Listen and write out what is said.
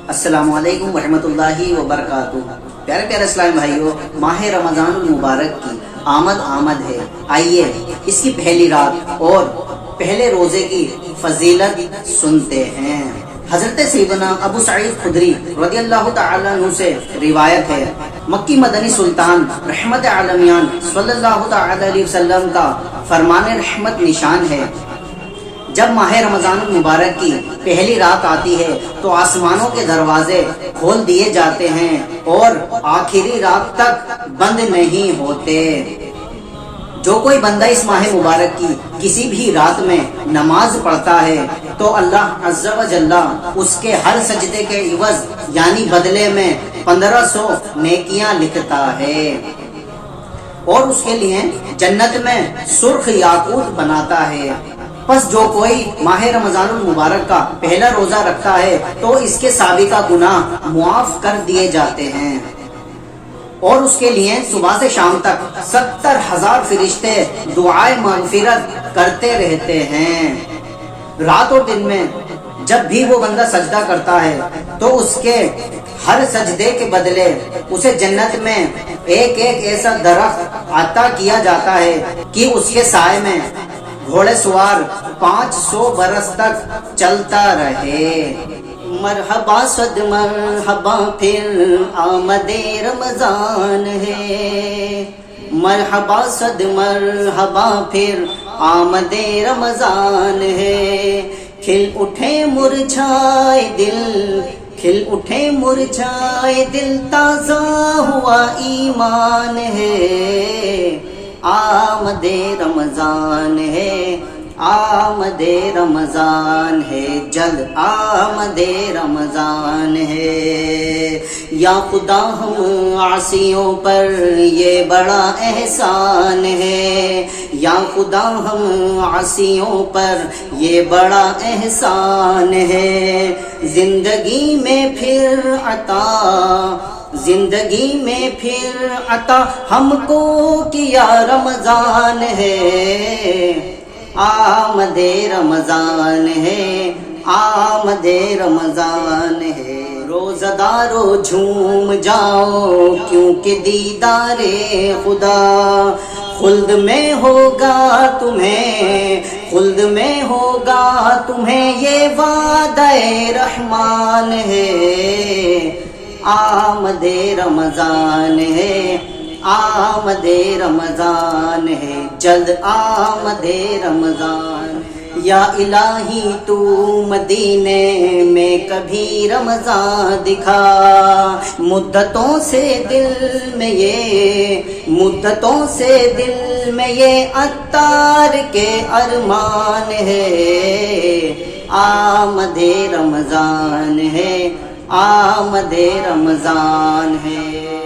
السلام علیکم ورحمۃ اللہ وبرکاتہ۔ پیارے پیارے اسلامی بھائیوں، ماہ رمضان المبارک کی آمد ہے۔ آئیے اس کی پہلی رات اور پہلے روزے کی فضیلت سنتے ہیں۔ حضرت سیدنا ابو سعید خدری رضی اللہ تعالیٰ عنہ سے روایت ہے، مکی مدنی سلطان رحمت عالمیان صلی اللہ تعالیٰ علیہ وسلم کا فرمان رحمت نشان ہے، جب ماہ رمضان المبارک کی پہلی رات آتی ہے تو آسمانوں کے دروازے کھول دیے جاتے ہیں اور آخری رات تک بند نہیں ہوتے۔ جو کوئی بندہ اس ماہ مبارک کی کسی بھی رات میں نماز پڑھتا ہے تو اللہ عز و جل اس کے ہر سجدے کے عوض یعنی بدلے میں 1500 نیکیاں لکھتا ہے اور اس کے لیے جنت میں سرخ یاقوت بناتا ہے۔ پس جو کوئی ماہ رمضان المبارک کا پہلا روزہ رکھتا ہے تو اس کے سابقہ گناہ معاف کر دیے جاتے ہیں اور اس کے لیے صبح سے شام تک 70,000 فرشتے دعائے مغفرت کرتے رہتے ہیں۔ رات اور دن میں جب بھی وہ بندہ سجدہ کرتا ہے تو اس کے ہر سجدے کے بدلے اسے جنت میں ایک ایسا درخت عطا کیا جاتا ہے کہ اس کے سائے میں گھوڑے سوار 500 برس تک چلتا رہے۔ مرحبا صد مرحبا پھر آمد رمضان ہے، مرحبا صد مرحبا پھر آمد رمضان ہے، کھل اٹھے مرجھائے دل، کھل اٹھے مرجھائے دل، تازہ ہوا ایمان ہے، آمد رمضان ہے، آمد رمضان ہے، جلد آمد رمضان ہے۔ یا خدا ہم عاصیوں پر یہ بڑا احسان ہے، یا خدا ہم عاصیوں پر یہ بڑا احسان ہے، زندگی میں پھر عطا، زندگی میں پھر عطا ہم کو کیا رمضان ہے، آمد رمضان ہے، آمد رمضان ہے۔ روزہ دارو جھوم جاؤ کیونکہ دیدار خدا خلد میں ہوگا تمہیں، خلد میں ہوگا تمہیں، یہ وعدہ رحمان ہے، آمد رمضان ہے، آمد رمضان ہے، جلد آمد رمضان۔ یا الہی تو مدینے میں کبھی رمضان دکھا، مدتوں سے دل میں یہ، مدتوں سے دل میں یہ عطار کے ارمان ہے، آمد رمضان ہے، آمد رمضان ہے۔